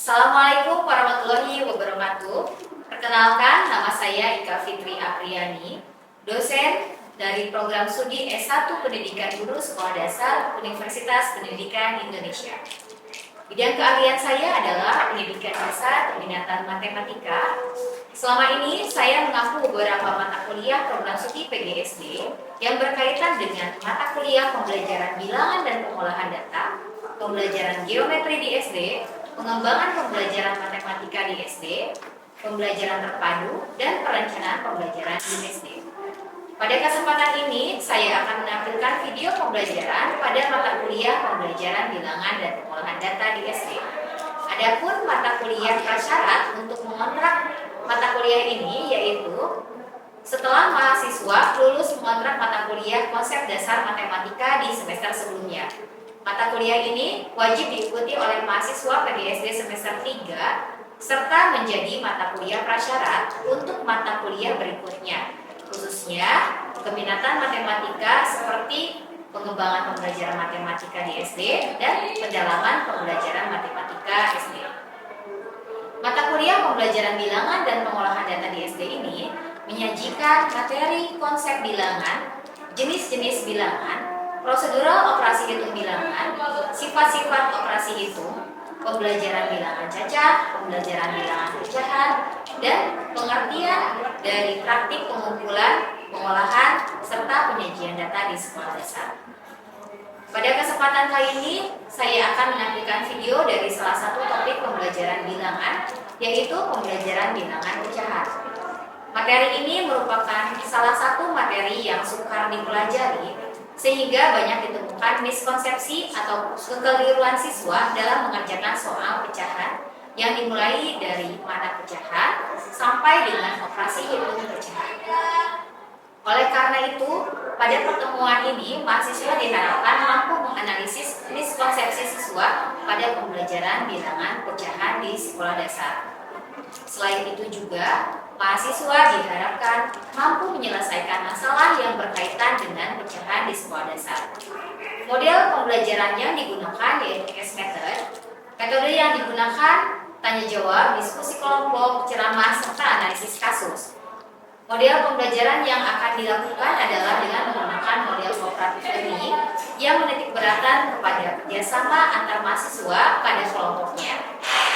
Assalamualaikum warahmatullahi wabarakatuh. Perkenalkan, nama saya Ika Fitri Apriani, dosen dari program studi S1 Pendidikan Guru Sekolah Dasar Universitas Pendidikan Indonesia. Bidang keahlian saya adalah pendidikan dasar peminatan matematika. Selama ini saya mengampu beberapa mata kuliah program studi PGSD yang berkaitan dengan mata kuliah pembelajaran bilangan dan pengolahan data, pembelajaran geometri di SD, pengembangan pembelajaran matematika di SD, pembelajaran terpadu, dan perencanaan pembelajaran di SD. Pada kesempatan ini, saya akan menampilkan video pembelajaran pada mata kuliah pembelajaran bilangan dan pengolahan data di SD. Adapun mata kuliah prasyarat untuk mengontrak mata kuliah ini yaitu setelah mahasiswa lulus mengontrak mata kuliah konsep dasar matematika di semester sebelumnya. Mata kuliah ini wajib diikuti oleh mahasiswa PGSD semester 3 serta menjadi mata kuliah prasyarat untuk mata kuliah berikutnya, khususnya keminatan matematika seperti pengembangan pembelajaran matematika di SD dan pendalaman pembelajaran matematika SD. Mata kuliah pembelajaran bilangan dan pengolahan data di SD ini menyajikan materi konsep bilangan, jenis-jenis bilangan, prosedural operasi hitung bilangan, sifat-sifat operasi hitung, pembelajaran bilangan cacah, pembelajaran bilangan pecahan, dan pengertian dari praktik pengumpulan, pengolahan, serta penyajian data di sekolah dasar. Pada kesempatan kali ini, saya akan menampilkan video dari salah satu topik pembelajaran bilangan, yaitu pembelajaran bilangan pecahan. Materi ini merupakan salah satu materi yang sukar dipelajari, sehingga banyak ditemukan miskonsepsi atau kekeliruan siswa dalam mengerjakan soal pecahan yang dimulai dari mana pecahan sampai dengan operasi hitung pecahan. Oleh karena itu, pada pertemuan ini mahasiswa diharapkan mampu menganalisis miskonsepsi siswa pada pembelajaran bilangan pecahan di sekolah dasar. Selain itu juga, mahasiswa diharapkan mampu menyelesaikan masalah yang berkaitan dengan pecahan di sekolah dasar. Model pembelajaran yang digunakan yaitu case method. Metode yang digunakan tanya jawab, diskusi kelompok, ceramah, serta analisis kasus. Model pembelajaran yang akan dilakukan adalah dengan menggunakan model cooperative learning yang menitik beratkan kepada kerjasama antar mahasiswa pada kelompoknya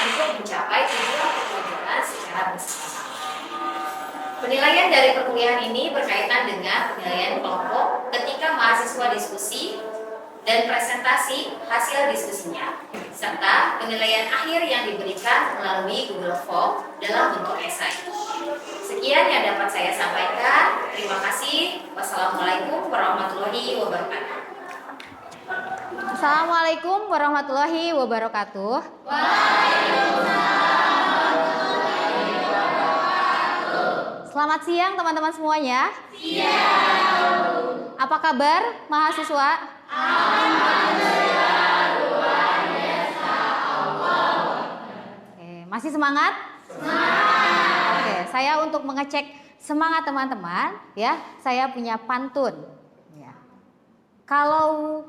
untuk mencapai tujuan pembelajaran secara bersama-sama. Penilaian dari perkuliahan ini berkaitan dengan penilaian kelompok ketika mahasiswa diskusi dan presentasi hasil diskusinya, serta penilaian akhir yang diberikan melalui Google Form dalam bentuk esai. Sekian yang dapat saya sampaikan. Terima kasih. Wassalamualaikum warahmatullahi wabarakatuh. Assalamualaikum warahmatullahi wabarakatuh. Selamat siang teman-teman semuanya. Siang. Apa kabar mahasiswa? Alhamdulillah luar biasa Allah. Oke, masih semangat? Semangat. Oke, saya untuk mengecek semangat teman-teman, ya, saya punya pantun. Ya. Kalau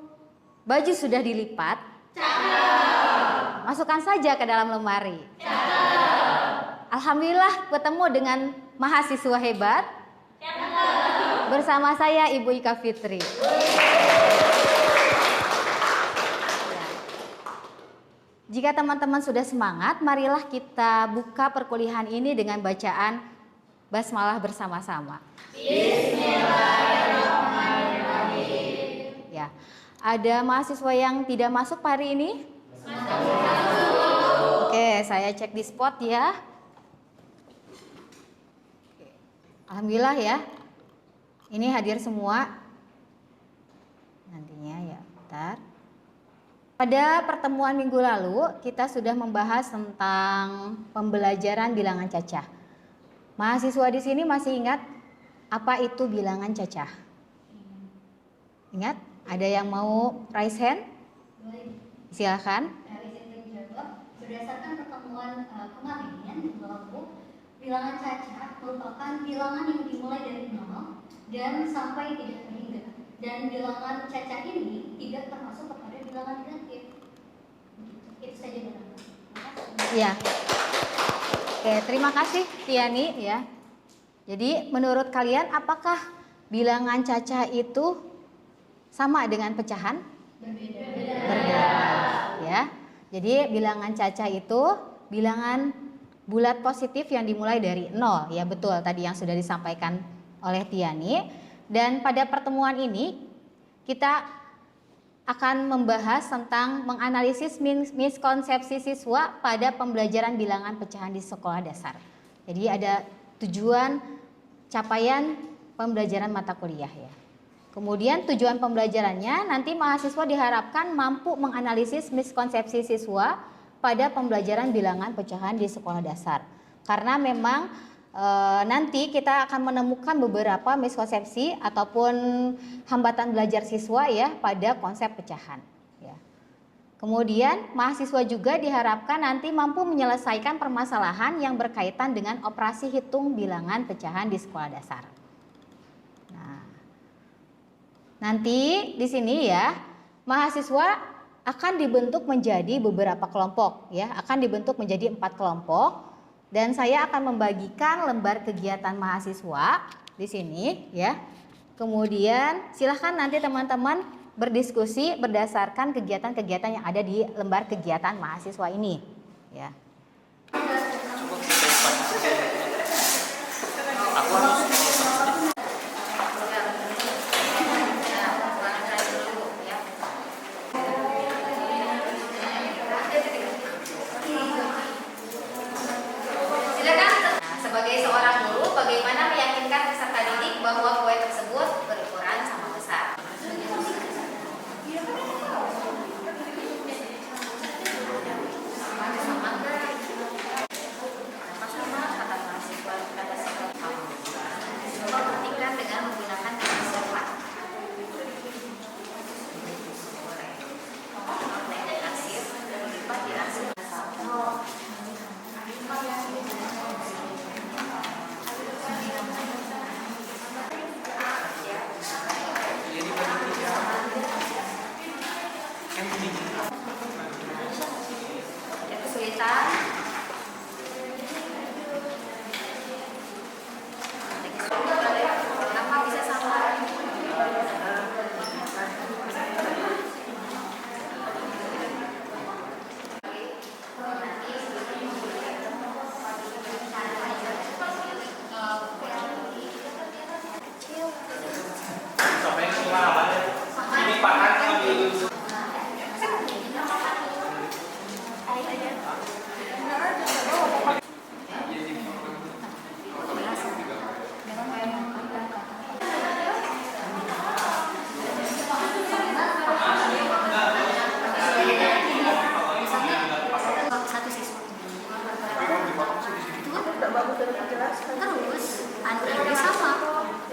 baju sudah dilipat, cakep. Masukkan saja ke dalam lemari. Cakep. Alhamdulillah ketemu dengan mahasiswa hebat. Cakep. Bersama saya Ibu Ika Fitri. Jika teman-teman sudah semangat, marilah kita buka perkuliahan ini dengan bacaan basmalah bersama-sama. Bismillahirrahmanirrahim. Ya, ada mahasiswa yang tidak masuk hari ini? Masuk. Oke, saya cek di spot ya. Alhamdulillah ya. Ini hadir semua. Nantinya ya, bentar. Pada pertemuan minggu lalu, kita sudah membahas tentang pembelajaran bilangan cacah. Mahasiswa di sini masih ingat apa itu bilangan cacah? Ingat? Ada yang mau raise hand? Silakan. Berdasarkan pertemuan kemarin di kelompok, bilangan cacah merupakan bilangan yang dimulai dari 0 dan sampai tidak hingga. Dan bilangan cacah ini tidak termasuk kepada bilangan negatif. Itu saja. Ya. Oke, terima kasih Tiani ya. Jadi menurut kalian apakah bilangan cacah itu sama dengan pecahan? Berbeda. Ya. Jadi bilangan cacah itu bilangan bulat positif yang dimulai dari 0. Ya betul tadi yang sudah disampaikan oleh Tiani. Dan pada pertemuan ini kita akan membahas tentang menganalisis miskonsepsi siswa pada pembelajaran bilangan pecahan di sekolah dasar. Jadi ada tujuan capaian pembelajaran mata kuliah ya. Kemudian tujuan pembelajarannya nanti mahasiswa diharapkan mampu menganalisis miskonsepsi siswa pada pembelajaran bilangan pecahan di sekolah dasar. Karena memang nanti kita akan menemukan beberapa miskonsepsi ataupun hambatan belajar siswa ya pada konsep pecahan. Ya. Kemudian mahasiswa juga diharapkan nanti mampu menyelesaikan permasalahan yang berkaitan dengan operasi hitung bilangan pecahan di sekolah dasar. Nah, nanti di sini ya mahasiswa akan dibentuk menjadi beberapa kelompok ya, akan dibentuk menjadi 4 kelompok. Dan saya akan membagikan lembar kegiatan mahasiswa di sini ya. Kemudian silahkan nanti teman-teman berdiskusi berdasarkan kegiatan-kegiatan yang ada di lembar kegiatan mahasiswa ini ya. Sebagai seorang guru, bagaimana meyakinkan peserta didik bahwa kue tersebut berukuran sama besar? Sama enggak? Kenapa sama? Kata mahasiswa pada saat kamu. Coba buktikan dengan menggunakan kata siapa? Boleh. Diarsir, lipat diarsir. Ada kesulitan? Kenapa bisa sama? Satu siswa. Terus yang sama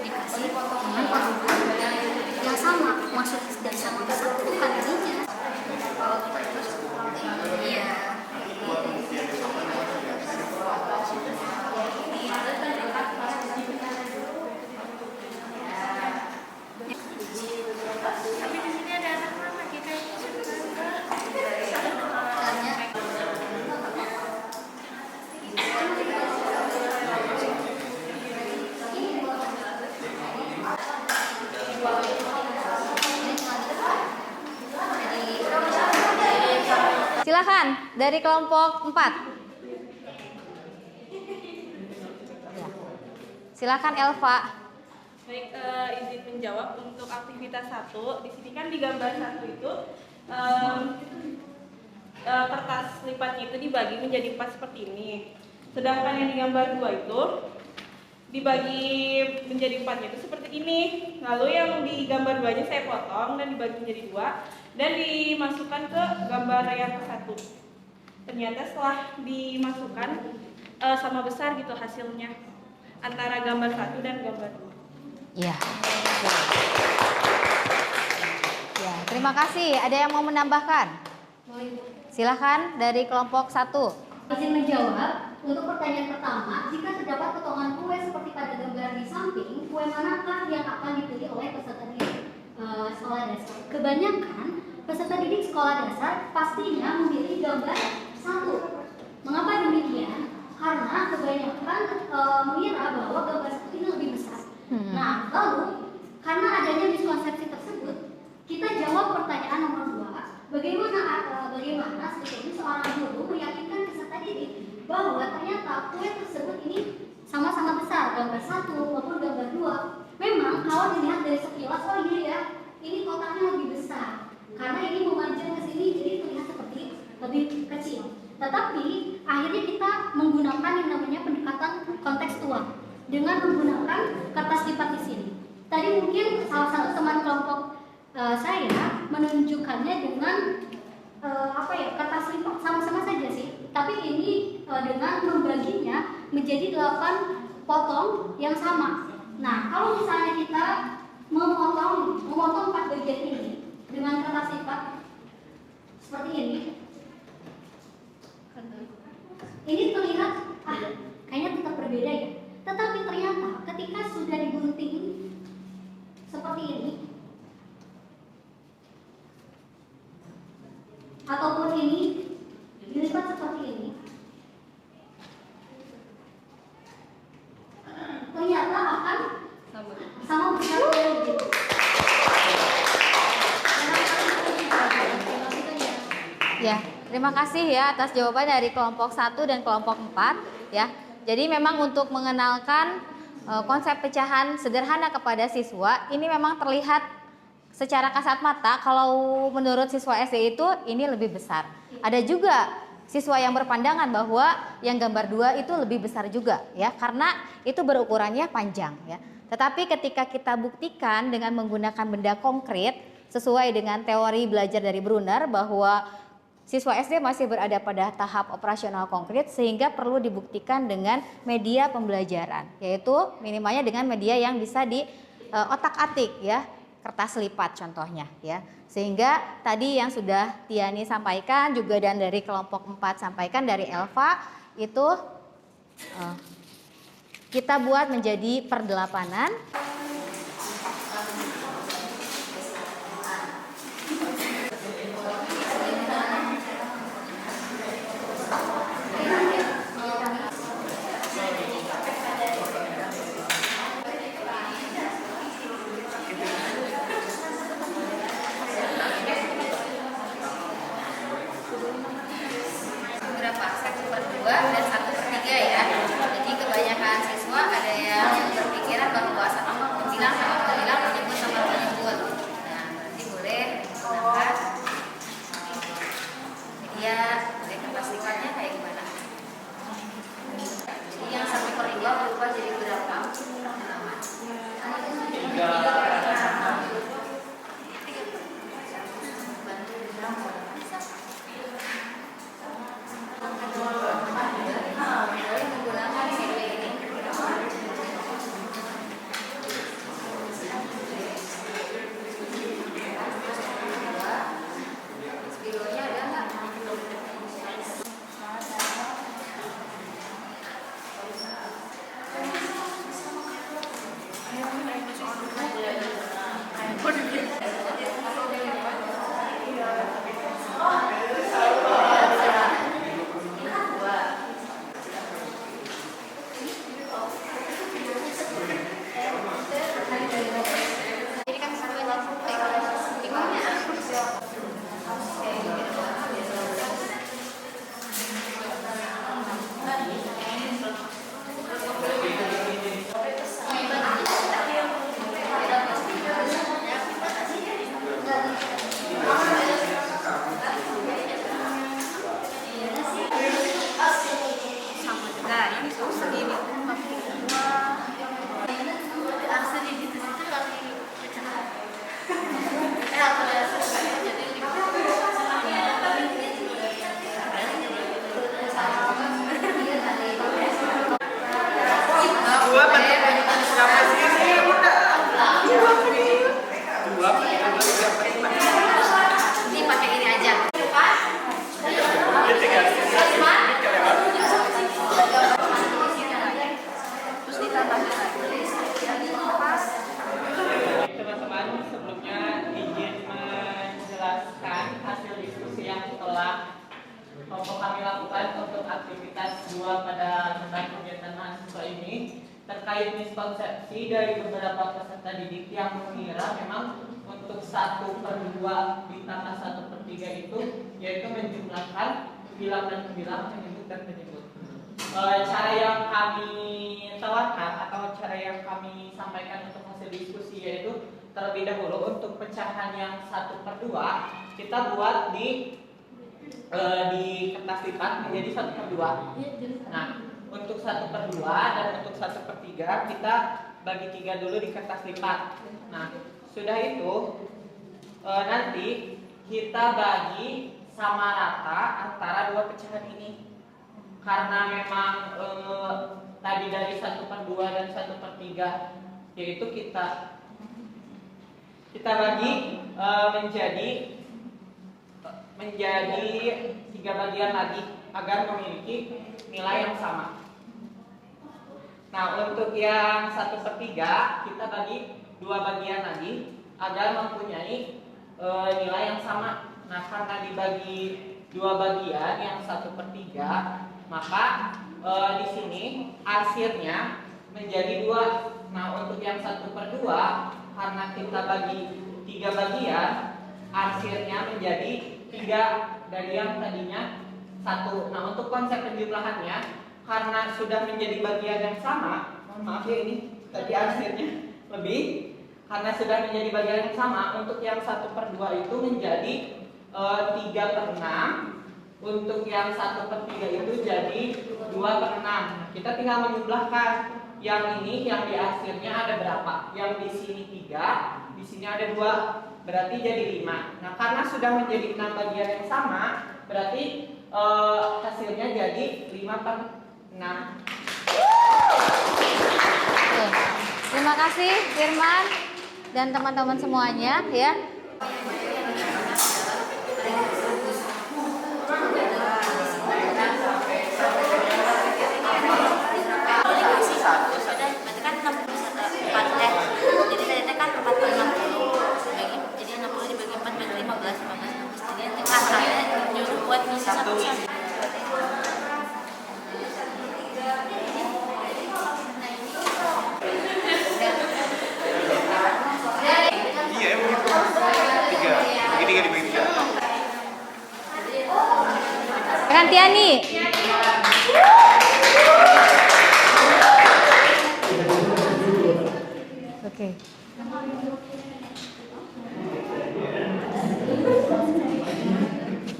dikasih dengan potongan yang sama, maksud dari sama ke satu bukan intinya. Iya. Tapi di sini ada anak mama kita ini Silakan dari kelompok 4. Ya. Silakan Elva. Baik, izin menjawab untuk aktivitas 1. Di sini kan di gambar 1 itu kertas lipatnya itu dibagi menjadi 4 seperti ini. Sedangkan yang di gambar 2 itu dibagi menjadi 4 itu seperti ini. Lalu yang di gambar 2-nya saya potong dan dibagi menjadi 2 dan dimasukkan ke gambar yang ke-1. Ternyata setelah dimasukkan sama besar gitu hasilnya antara gambar 1 dan gambar 2. Ya. Ya, terima kasih. Ada yang mau menambahkan? Silakan dari kelompok 1. Izin menjawab, untuk pertanyaan pertama, jika terdapat potongan kue seperti pada gambar di samping, kue manakah yang akan dipilih oleh peserta didik sekolah dasar? Kebanyakan peserta didik sekolah dasar pastinya memilih gambar 1. Mengapa kebanyakan mengira bahwa gambar 1 ini lebih besar. Nah, lalu karena adanya miskonsepsi tersebut, kita jawab pertanyaan nomor 2. Bagaimana sebetulnya seorang guru meyakinkan peserta didik bahwa ternyata kue tersebut ini sama-sama besar, gambar 1 maupun gambar 2. Memang kalau dilihat dari sekilas, oh iya ya, ini kotaknya lebih besar. Karena ini memanjang ke sini, jadi terlihat seperti lebih kecil. Tetapi akhirnya kita menggunakan yang namanya pendekatan kontekstual dengan menggunakan kertas lipat di sini. Tadi mungkin salah satu teman kelompok saya menunjukkannya dengan kertas lipat, sama-sama saja sih. Tapi ini dengan membaginya menjadi 8 potong yang sama. Nah, kalau misalnya kita memotong 4 bagian ini dengan kertas lipat seperti ini terlihat kayaknya tetap berbeda ya. Tetapi ternyata ketika sudah digunting seperti ini ataupun ini dilipat seperti ini, ternyata akan sama besarnya gitu. Ya, terima kasih ya atas jawaban dari kelompok 1 dan kelompok 4 ya. Jadi memang untuk mengenalkan konsep pecahan sederhana kepada siswa ini memang terlihat secara kasat mata kalau menurut siswa SD itu ini lebih besar. Ada juga siswa yang berpandangan bahwa yang gambar 2 itu lebih besar juga ya, karena itu berukurannya panjang ya. Tetapi ketika kita buktikan dengan menggunakan benda konkret sesuai dengan teori belajar dari Brunner bahwa siswa SD masih berada pada tahap operasional konkret sehingga perlu dibuktikan dengan media pembelajaran, yaitu minimalnya dengan media yang bisa di otak-atik ya, kertas lipat contohnya ya. Sehingga tadi yang sudah Tiani sampaikan juga dan dari kelompok 4 sampaikan dari Elva itu kita buat menjadi perdelapanan. Berapa? 1/2 dan 1/3 ya. Jadi kebanyakan siswa ada yang berpikiran bahwa sama bilang menyebut sama menyebut. Nah, berarti boleh menggunakan media boleh kertas lipatnya kayak gimana? Jadi yang 1/2 berubah jadi berapa? 1/3 terkait miskonsepsi dari beberapa peserta didik yang mengira memang untuk 1/2 ditambah 1/3 itu yaitu menjumlahkan bilang dan bilang, menyebut dan menyebut. Cara yang kami tawarkan atau cara yang kami sampaikan untuk hasil diskusi yaitu terlebih dahulu untuk pecahan yang 1/2 kita buat di kertas lipat menjadi 1/2. Nah, untuk 1/2 dan untuk 1/3 kita bagi 3 dulu di kertas lipat. Nah, sudah itu nanti kita bagi sama rata antara dua pecahan ini. Karena memang tadi dari 1/2 dan 1/3 yaitu kita bagi menjadi 3 bagian lagi agar memiliki nilai yang sama. Nah, untuk yang 1/3 kita bagi 2 bagian lagi agar mempunyai nilai yang sama. Nah, karena dibagi 2 bagian yang 1/3, maka di sini arsirnya menjadi 2. Nah, untuk yang 1/2 karena kita bagi 3 bagian, arsirnya menjadi 3 dari yang tadinya 1. Nah, untuk konsep penjumlahannya karena sudah menjadi bagian yang sama, mohon maaf ya ini tadi arsirnya lebih, karena sudah menjadi bagian yang sama, untuk yang 1/2 itu menjadi 3/6, untuk yang 1/3 itu jadi 2/6. Kita tinggal menjumlahkan yang ini, yang di akhirnya ada berapa? Yang di sini 3, di sini ada 2, berarti jadi 5. Nah, karena sudah menjadi 6 bagian yang sama, berarti hasilnya jadi 5/6. Oke. Terima kasih Firman dan teman-teman semuanya ya. Tiani. Oke.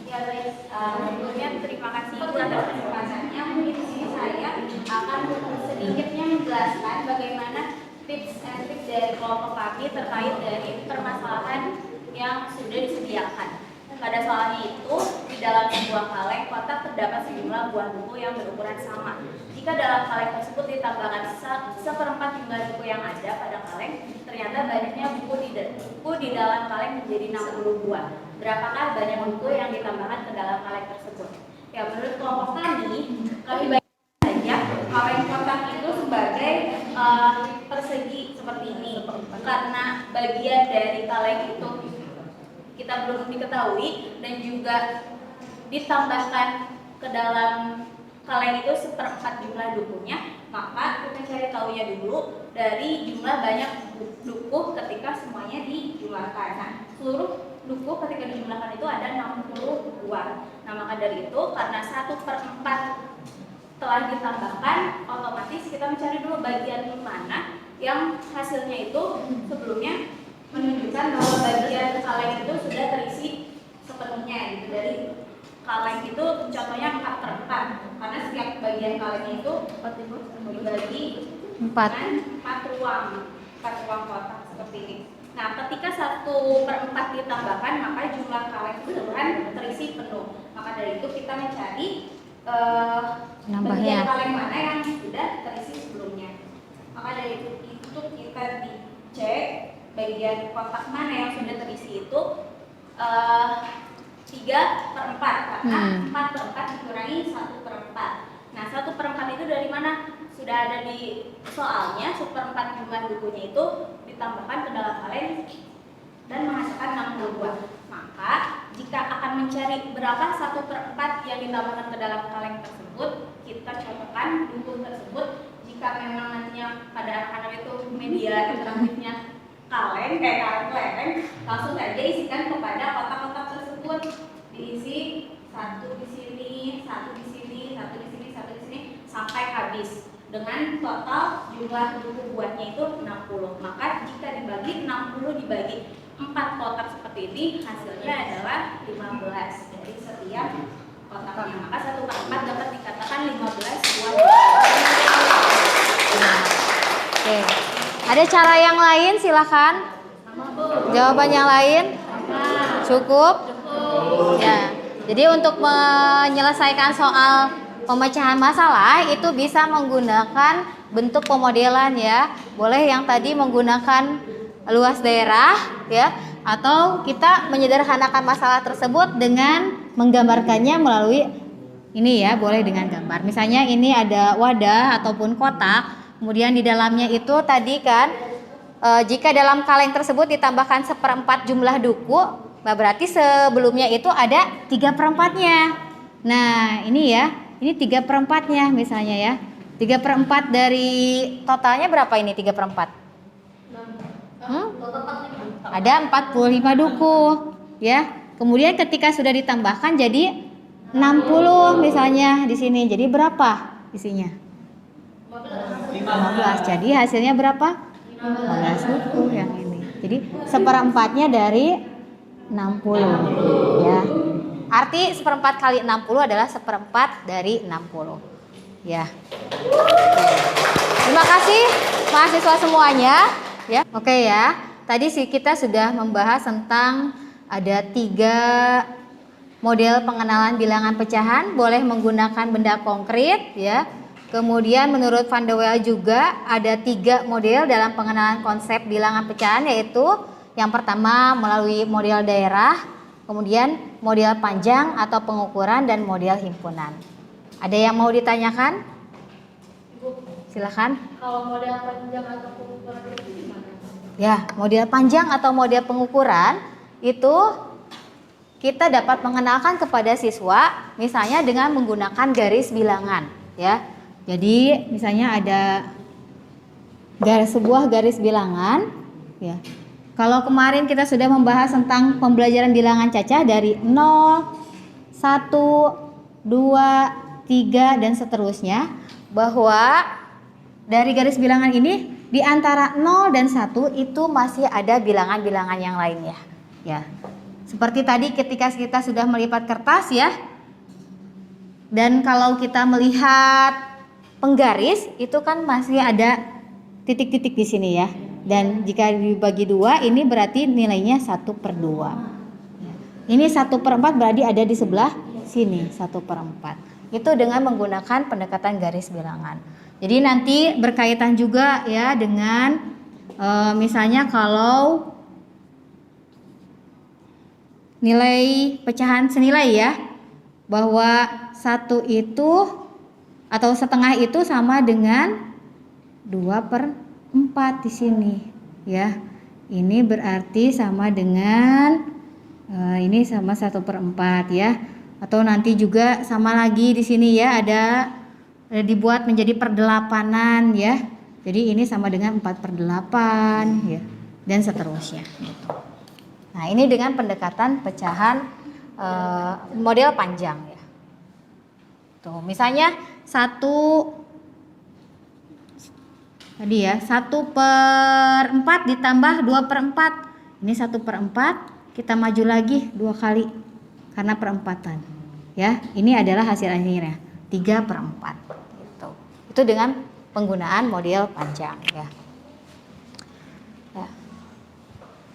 Ya baik, sebelumnya terima kasih atas kesempatannya. Mungkin di sini saya akan sedikitnya menjelaskan bagaimana tips and trik dari kelompok kami terkait dari permasalahan yang sudah disediakan. Pada soalnya itu, di dalam sebuah kaleng kotak terdapat sejumlah buah buku yang berukuran sama. Jika dalam kaleng tersebut ditambahkan 1/4 jumlah buku yang ada pada kaleng, ternyata banyaknya buku di dalam kaleng menjadi 60 buah. Berapakah banyak buku yang ditambahkan ke dalam kaleng tersebut? Ya, menurut kelompok kami bayangkan saja kaleng kotak itu sebagai persegi seperti ini. Karena bagian dari kaleng itu kita belum diketahui dan juga ditambahkan ke dalam kaleng itu 1/4 jumlah dukunya, maka kita cari tahunya dulu dari jumlah banyak duku ketika semuanya dijumlahkan. Nah, seluruh duku ketika dijumlahkan itu ada 60 buah. Nah, maka dari itu karena 1/4 telah ditambahkan, otomatis kita mencari dulu bagian mana yang hasilnya itu sebelumnya menunjukkan bahwa bagian kaleng itu sudah terisi sepenuhnya gitu. Dari kaleng itu contohnya 4/4 karena setiap bagian kaleng itu dibagi 4 ruang kotak seperti ini. Nah, ketika 1/4 ditambahkan, maka jumlah kaleng keseluruhan terisi penuh. Maka dari itu kita mencari bagian kaleng mana yang sudah terisi sebelumnya. Maka dari itu kita dicek bagian kotak mana yang sudah terisi itu 3/4 karena 4/4 dikurangi 1/4. Nah, 1/4 itu dari mana? Sudah ada di soalnya, 1/4 jumlah bukunya itu ditambahkan ke dalam kaleng dan menghasilkan 60 buah. Maka jika akan mencari berapa 1/4 yang ditambahkan ke dalam kaleng tersebut, kita contohkan buku tersebut. Jika jika memang nantinya pada anak-anak itu media interaktifnya kaleng, langsung saja isikan kepada kotak-kotak tersebut. Diisi satu di sini, satu di sini, satu di sini, satu di sini sampai habis. Dengan total jumlah buku buatnya itu 60. Maka jika dibagi 60 dibagi 4 kotak seperti ini, hasilnya adalah 15 dari setiap kotaknya. Maka 1 per 4 dapat dikatakan 15 buah. Oke. Ada cara yang lain, silakan. Jawaban yang lain? Cukup? Ya. Jadi untuk menyelesaikan soal pemecahan masalah itu bisa menggunakan bentuk pemodelan ya. Boleh yang tadi menggunakan luas daerah ya, atau kita menyederhanakan masalah tersebut dengan menggambarkannya melalui ini ya, boleh dengan gambar. Misalnya ini ada wadah ataupun kotak, kemudian di dalamnya itu tadi kan jika dalam kaleng tersebut ditambahkan 1/4 jumlah duku, berarti sebelumnya itu ada 3/4-nya. Nah ini ya, ini 3/4-nya misalnya ya. 3/4 dari totalnya berapa ini 3/4? Ada 45 duku ya. Kemudian ketika sudah ditambahkan jadi 60 misalnya di sini. Jadi berapa isinya? 15. Jadi hasilnya berapa? 15 duku yang ini. Jadi 1/4-nya dari 60 ya. Arti 1/4 kali 60 adalah 1/4 dari 60 ya. Terima kasih mahasiswa semuanya ya. Oke ya. Tadi sih kita sudah membahas tentang ada 3 model pengenalan bilangan pecahan, boleh menggunakan benda konkret ya. Kemudian menurut Van de Waal juga ada 3 model dalam pengenalan konsep bilangan pecahan, yaitu yang pertama melalui model daerah, kemudian model panjang atau pengukuran, dan model himpunan. Ada yang mau ditanyakan? Silakan. Kalau model panjang atau pengukuran itu gimana? Ya, model panjang atau model pengukuran itu kita dapat mengenalkan kepada siswa misalnya dengan menggunakan garis bilangan ya. Jadi misalnya ada sebuah garis bilangan ya. Kalau kemarin kita sudah membahas tentang pembelajaran bilangan cacah dari 0, 1, 2, 3 dan seterusnya, bahwa dari garis bilangan ini di antara 0 dan 1 itu masih ada bilangan-bilangan yang lainnya ya. Seperti tadi ketika kita sudah melipat kertas ya. Dan kalau kita melihat penggaris itu kan masih ada titik-titik di sini ya. Dan jika dibagi 2 ini berarti nilainya 1/2. Ini 1/4 berarti ada di sebelah sini 1/4. Itu dengan menggunakan pendekatan garis bilangan. Jadi nanti berkaitan juga ya dengan misalnya kalau nilai pecahan senilai ya, bahwa 1 itu atau setengah itu sama dengan 2/4 di sini ya. Ini berarti sama dengan ini sama 1/4 ya. Atau nanti juga sama lagi di sini ya, ada dibuat menjadi perdelapanan ya. Jadi ini sama dengan 4/8 ya, dan seterusnya gitu. Nah ini dengan pendekatan pecahan model panjang ya. Tuh misalnya 1 tadi ya, 1/4 ditambah 2/4. Ini 1/4, kita maju lagi 2 kali karena perempatan ya. Ini adalah hasil akhirnya 3/4 gitu. Itu dengan penggunaan model panjang ya.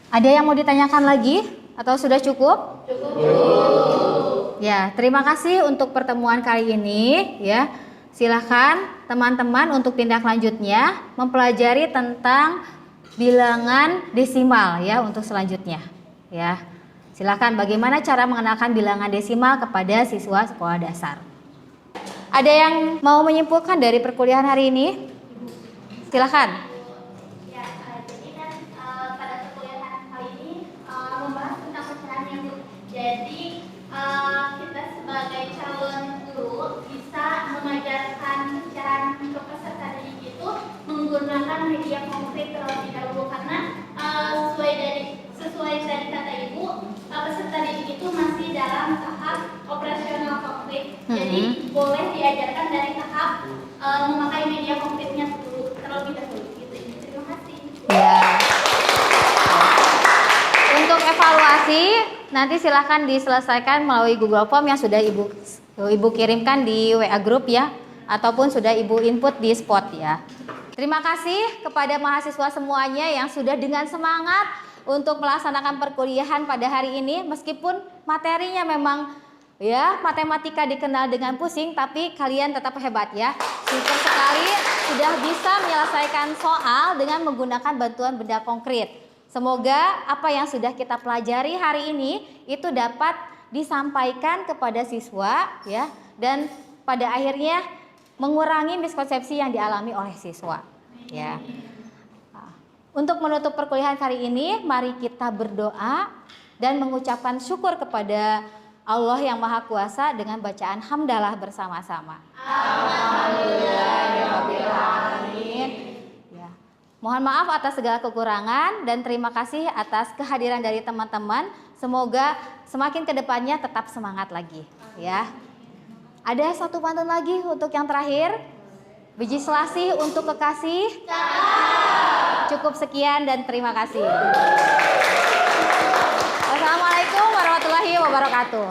Ada yang mau ditanyakan lagi atau sudah cukup? Cukup. Ya, terima kasih untuk pertemuan kali ini ya. Silahkan teman-teman untuk tindak lanjutnya mempelajari tentang bilangan desimal ya untuk selanjutnya ya. Silahkan bagaimana cara mengenalkan bilangan desimal kepada siswa sekolah dasar. Ada yang mau menyimpulkan dari perkuliahan hari ini? Silahkan. Jadi kita sebagai calon guru bisa mengajarkan pecahan untuk peserta didik itu nanti silahkan diselesaikan melalui Google Form yang sudah Ibu kirimkan di WA Group ya, ataupun sudah Ibu input di spot ya. Terima kasih kepada mahasiswa semuanya yang sudah dengan semangat untuk melaksanakan perkuliahan pada hari ini, meskipun materinya memang ya matematika dikenal dengan pusing, tapi kalian tetap hebat ya. Super sekali sudah bisa menyelesaikan soal dengan menggunakan bantuan benda konkret. Semoga apa yang sudah kita pelajari hari ini itu dapat disampaikan kepada siswa ya, dan pada akhirnya mengurangi miskonsepsi yang dialami oleh siswa ya. Untuk menutup perkuliahan kali ini, mari kita berdoa dan mengucapkan syukur kepada Allah yang Maha Kuasa dengan bacaan hamdalah bersama-sama. Alhamdulillahirrahmanirrahim. Ya. Mohon maaf atas segala kekurangan dan terima kasih atas kehadiran dari teman-teman. Semoga semakin kedepannya tetap semangat lagi ya. Ada satu pantun lagi untuk yang terakhir. Biji selasih untuk kekasih. Cukup sekian dan terima kasih. Wassalamualaikum warahmatullahi wabarakatuh.